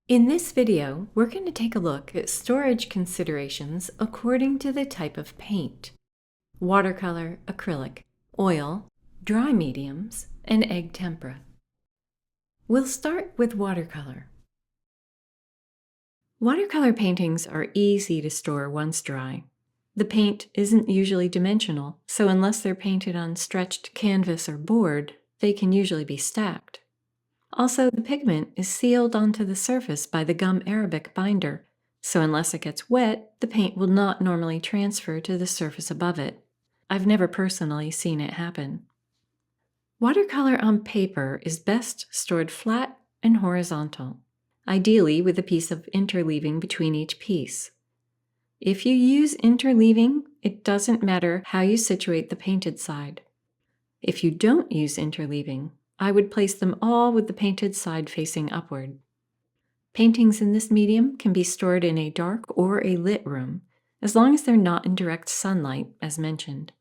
In this video, we're going to take a look at storage considerations according to the type of paint: watercolor, acrylic, oil, dry mediums, and egg tempera. We'll start with watercolor. Watercolor paintings are easy to store once dry. The paint isn't usually dimensional, so unless they're painted on stretched canvas or board, they can usually be stacked. Also, the pigment is sealed onto the surface by the gum arabic binder, so unless it gets wet, the paint will not normally transfer to the surface above it. I've never personally seen it happen. Watercolor on paper is best stored flat and horizontal, ideally with a piece of interleaving between each piece. If you use interleaving, it doesn't matter how you situate the painted side. If you don't use interleaving, I would place them all with the painted side facing upward. Paintings in this medium can be stored in a dark or a lit room, as long as they're not in direct sunlight, as mentioned.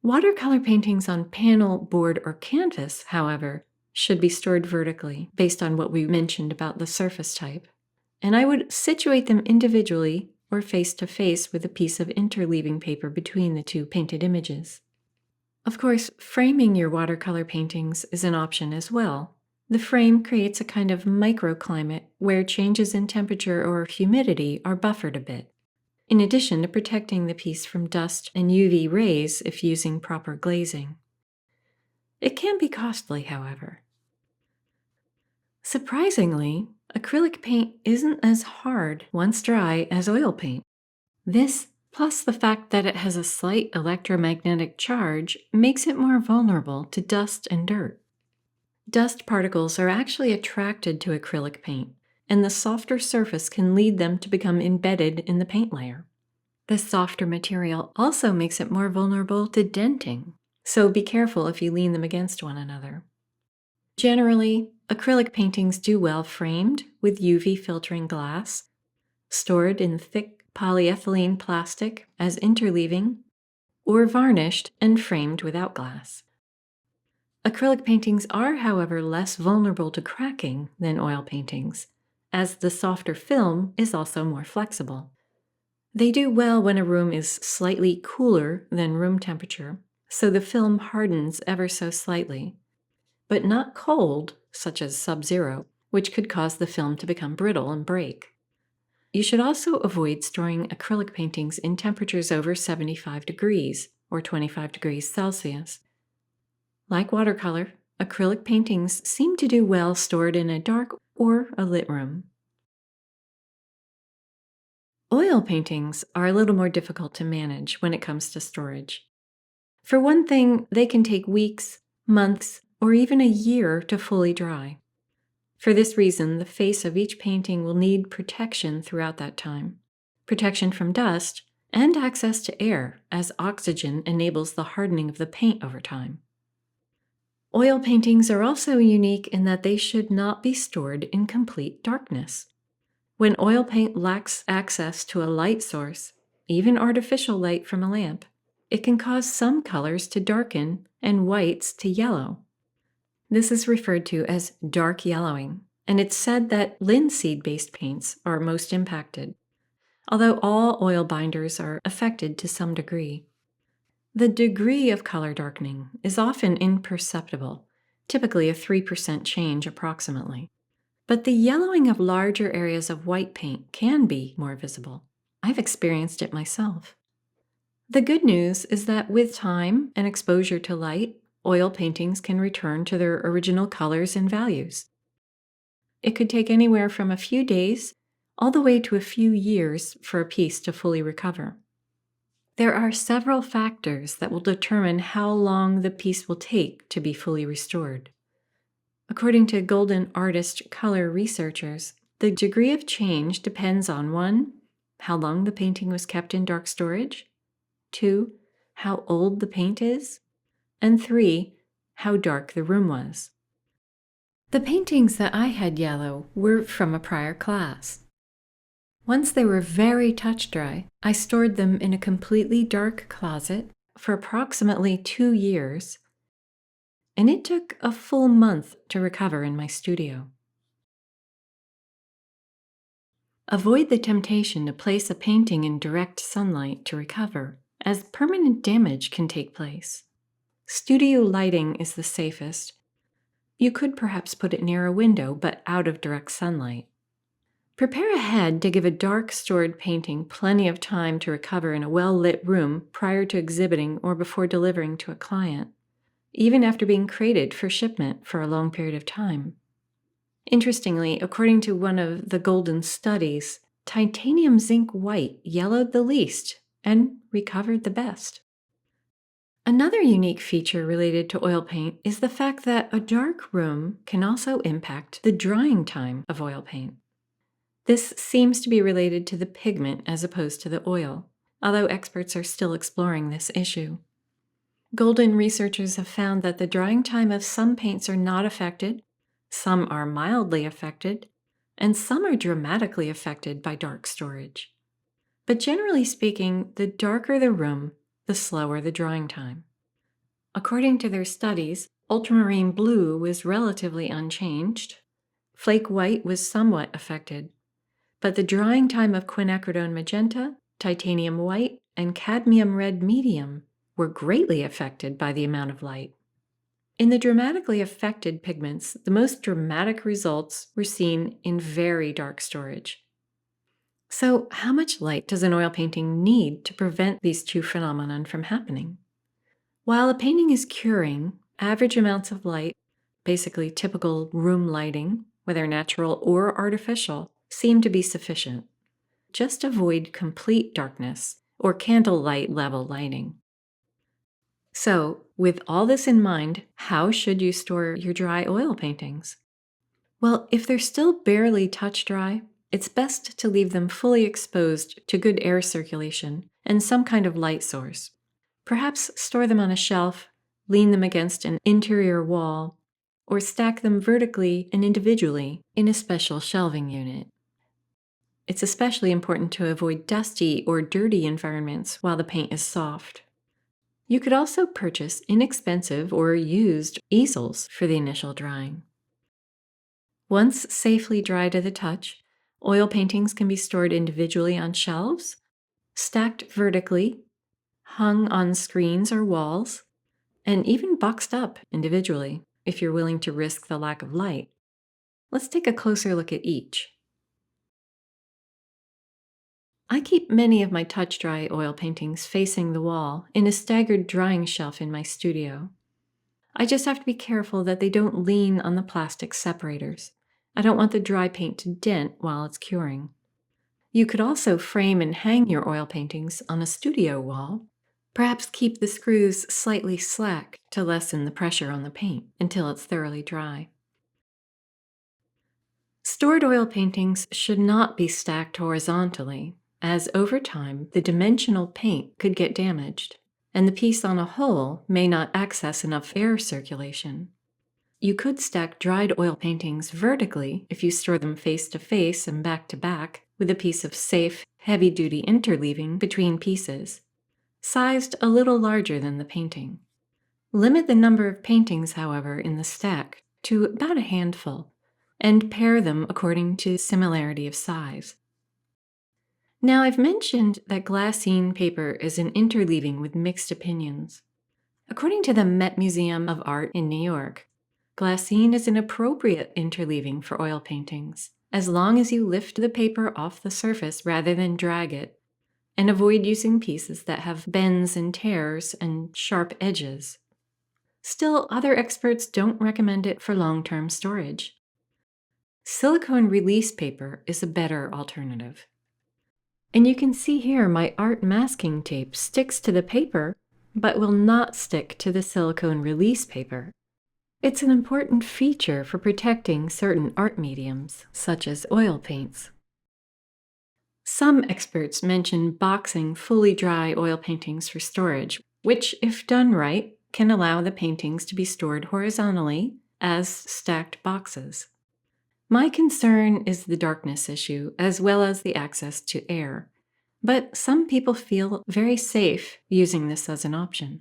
Watercolor paintings on panel, board, or canvas, however, should be stored vertically, based on what we mentioned about the surface type. And I would situate them individually or face to face with a piece of interleaving paper between the two painted images. Of course, framing your watercolor paintings is an option as well. The frame creates a kind of microclimate where changes in temperature or humidity are buffered a bit, in addition to protecting the piece from dust and UV rays if using proper glazing. It can be costly, however. Surprisingly, acrylic paint isn't as hard once dry as oil paint. This, plus the fact that it has a slight electromagnetic charge, makes it more vulnerable to dust and dirt. Dust particles are actually attracted to acrylic paint, and the softer surface can lead them to become embedded in the paint layer. The softer material also makes it more vulnerable to denting, so be careful if you lean them against one another. Generally, acrylic paintings do well framed with UV filtering glass, stored in thick polyethylene plastic as interleaving, or varnished and framed without glass. Acrylic paintings are, however, less vulnerable to cracking than oil paintings, as the softer film is also more flexible. They do well when a room is slightly cooler than room temperature, so the film hardens ever so slightly, but not cold, such as sub-zero, which could cause the film to become brittle and break. You should also avoid storing acrylic paintings in temperatures over 75 degrees or 25 degrees Celsius. Like watercolor, acrylic paintings seem to do well stored in a dark or a lit room. Oil paintings are a little more difficult to manage when it comes to storage. For one thing, they can take weeks, months, or even a year to fully dry. For this reason, the face of each painting will need protection throughout that time. Protection from dust and access to air, as oxygen enables the hardening of the paint over time. Oil paintings are also unique in that they should not be stored in complete darkness. When oil paint lacks access to a light source, even artificial light from a lamp, it can cause some colors to darken and whites to yellow. This is referred to as dark yellowing, and it's said that linseed-based paints are most impacted, although all oil binders are affected to some degree. The degree of color darkening is often imperceptible, typically a 3% change approximately. But the yellowing of larger areas of white paint can be more visible. I've experienced it myself. The good news is that with time and exposure to light, oil paintings can return to their original colors and values. It could take anywhere from a few days all the way to a few years for a piece to fully recover. There are several factors that will determine how long the piece will take to be fully restored. According to Golden Artist color researchers, the degree of change depends on 1. How long the painting was kept in dark storage, 2. How old the paint is, and 3. How dark the room was. The paintings that I had yellow were from a prior class. Once they were very touch dry, I stored them in a completely dark closet for approximately 2 years, and it took a full month to recover in my studio. Avoid the temptation to place a painting in direct sunlight to recover, as permanent damage can take place. Studio lighting is the safest. You could perhaps put it near a window, but out of direct sunlight. Prepare ahead to give a dark, stored painting plenty of time to recover in a well-lit room prior to exhibiting or before delivering to a client, even after being crated for shipment for a long period of time. Interestingly, according to one of the Golden studies, titanium zinc white yellowed the least and recovered the best. Another unique feature related to oil paint is the fact that a dark room can also impact the drying time of oil paint. This seems to be related to the pigment as opposed to the oil, although experts are still exploring this issue. Golden researchers have found that the drying time of some paints are not affected, some are mildly affected, and some are dramatically affected by dark storage. But generally speaking, the darker the room, the slower the drying time. According to their studies, ultramarine blue was relatively unchanged. Flake white was somewhat affected, but the drying time of quinacridone magenta, titanium white, and cadmium red medium were greatly affected by the amount of light. In the dramatically affected pigments, the most dramatic results were seen in very dark storage. So, how much light does an oil painting need to prevent these two phenomena from happening? While a painting is curing, average amounts of light, basically typical room lighting, whether natural or artificial, seem to be sufficient. Just avoid complete darkness or candlelight level lighting. So, with all this in mind, how should you store your dry oil paintings? Well, if they're still barely touch dry, it's best to leave them fully exposed to good air circulation and some kind of light source. Perhaps store them on a shelf, lean them against an interior wall, or stack them vertically and individually in a special shelving unit. It's especially important to avoid dusty or dirty environments while the paint is soft. You could also purchase inexpensive or used easels for the initial drying. Once safely dry to the touch, oil paintings can be stored individually on shelves, stacked vertically, hung on screens or walls, and even boxed up individually if you're willing to risk the lack of light. Let's take a closer look at each. I keep many of my touch-dry oil paintings facing the wall in a staggered drying shelf in my studio. I just have to be careful that they don't lean on the plastic separators. I don't want the dry paint to dent while it's curing. You could also frame and hang your oil paintings on a studio wall. Perhaps keep the screws slightly slack to lessen the pressure on the paint until it's thoroughly dry. Stored oil paintings should not be stacked horizontally, as over time the dimensional paint could get damaged, and the piece on a whole may not access enough air circulation. You could stack dried oil paintings vertically if you store them face to face and back to back with a piece of safe, heavy-duty interleaving between pieces, sized a little larger than the painting. Limit the number of paintings, however, in the stack to about a handful, and pair them according to similarity of size. Now, I've mentioned that glassine paper is an interleaving with mixed opinions. According to the Met Museum of Art in New York, glassine is an appropriate interleaving for oil paintings, as long as you lift the paper off the surface rather than drag it, and avoid using pieces that have bends and tears and sharp edges. Still, other experts don't recommend it for long-term storage. Silicone release paper is a better alternative. And you can see here my art masking tape sticks to the paper, but will not stick to the silicone release paper. It's an important feature for protecting certain art mediums, such as oil paints. Some experts mention boxing fully dry oil paintings for storage, which, if done right, can allow the paintings to be stored horizontally as stacked boxes. My concern is the darkness issue, as well as the access to air, but some people feel very safe using this as an option.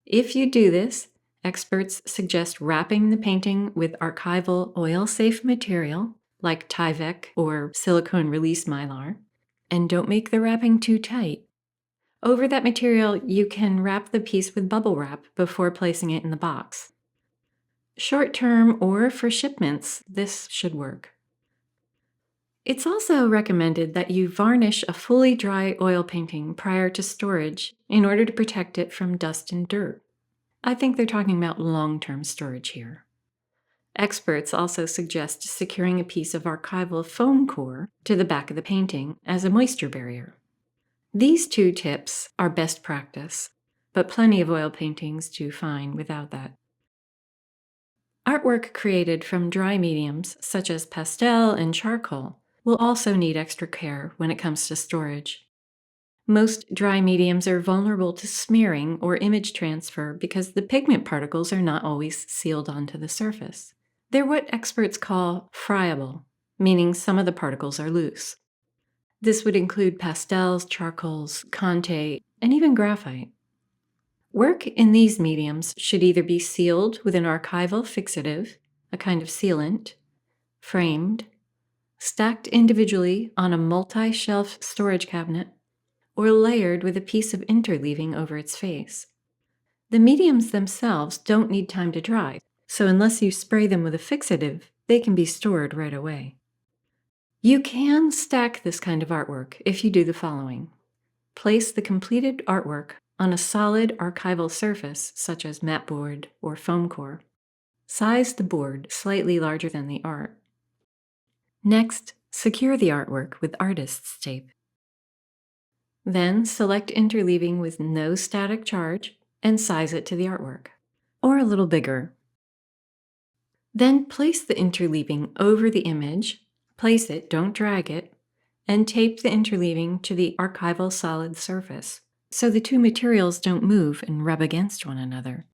If you do this, experts suggest wrapping the painting with archival oil-safe material like Tyvek or silicone release mylar, and don't make the wrapping too tight. Over that material, you can wrap the piece with bubble wrap before placing it in the box. Short term or for shipments, this should work. It's also recommended that you varnish a fully dry oil painting prior to storage in order to protect it from dust and dirt. I think they're talking about long-term storage here. Experts also suggest securing a piece of archival foam core to the back of the painting as a moisture barrier. These two tips are best practice, but plenty of oil paintings do fine without that. Artwork created from dry mediums, such as pastel and charcoal, will also need extra care when it comes to storage. Most dry mediums are vulnerable to smearing or image transfer because the pigment particles are not always sealed onto the surface. They're what experts call friable, meaning some of the particles are loose. This would include pastels, charcoals, Conte, and even graphite. Work in these mediums should either be sealed with an archival fixative, a kind of sealant, framed, stacked individually on a multi-shelf storage cabinet, or layered with a piece of interleaving over its face. The mediums themselves don't need time to dry, so unless you spray them with a fixative, they can be stored right away. You can stack this kind of artwork if you do the following. Place the completed artwork on a solid archival surface, such as mat board or foam core. Size the board slightly larger than the art. Next, secure the artwork with artist's tape. Then select interleaving with no static charge and size it to the artwork, or a little bigger. Then place the interleaving over the image, place it, don't drag it, and tape the interleaving to the archival solid surface, so the two materials don't move and rub against one another.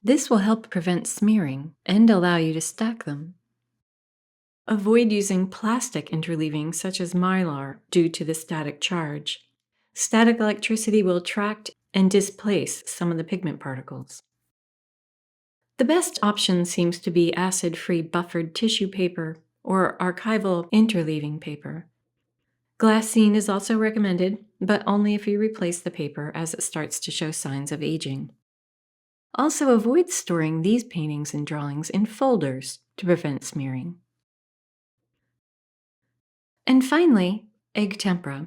This will help prevent smearing and allow you to stack them. Avoid using plastic interleaving such as mylar due to the static charge. Static electricity will attract and displace some of the pigment particles. The best option seems to be acid-free buffered tissue paper or archival interleaving paper. Glassine is also recommended, but only if you replace the paper as it starts to show signs of aging. Also, avoid storing these paintings and drawings in folders to prevent smearing. And finally, egg tempera.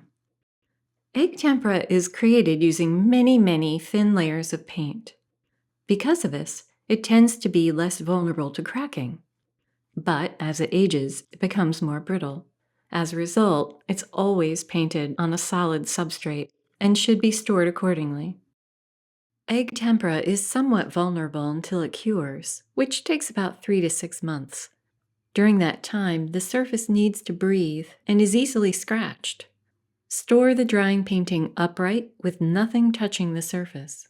Egg tempera is created using many thin layers of paint. Because of this, it tends to be less vulnerable to cracking. But as it ages, it becomes more brittle. As a result, it's always painted on a solid substrate and should be stored accordingly. Egg tempera is somewhat vulnerable until it cures, which takes about 3 to 6 months. During that time, the surface needs to breathe and is easily scratched. Store the drying painting upright with nothing touching the surface.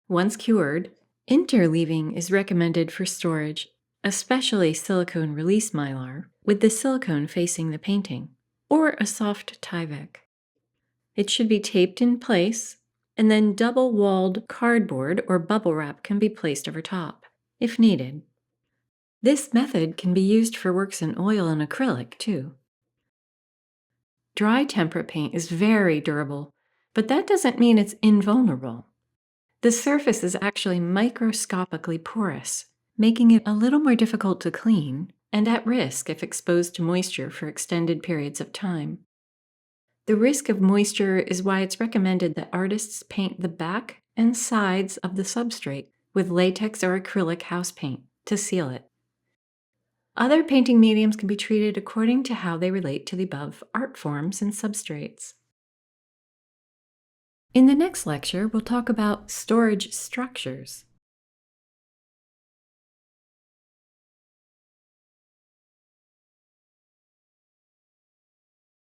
Once cured, interleaving is recommended for storage, especially silicone release mylar, with the silicone facing the painting, or a soft Tyvek. It should be taped in place, and then double-walled cardboard or bubble wrap can be placed over top, if needed. This method can be used for works in oil and acrylic, too. Dry tempera paint is very durable, but that doesn't mean it's invulnerable. The surface is actually microscopically porous, making it a little more difficult to clean and at risk if exposed to moisture for extended periods of time. The risk of moisture is why it's recommended that artists paint the back and sides of the substrate with latex or acrylic house paint to seal it. Other painting mediums can be treated according to how they relate to the above art forms and substrates. In the next lecture, we'll talk about storage structures.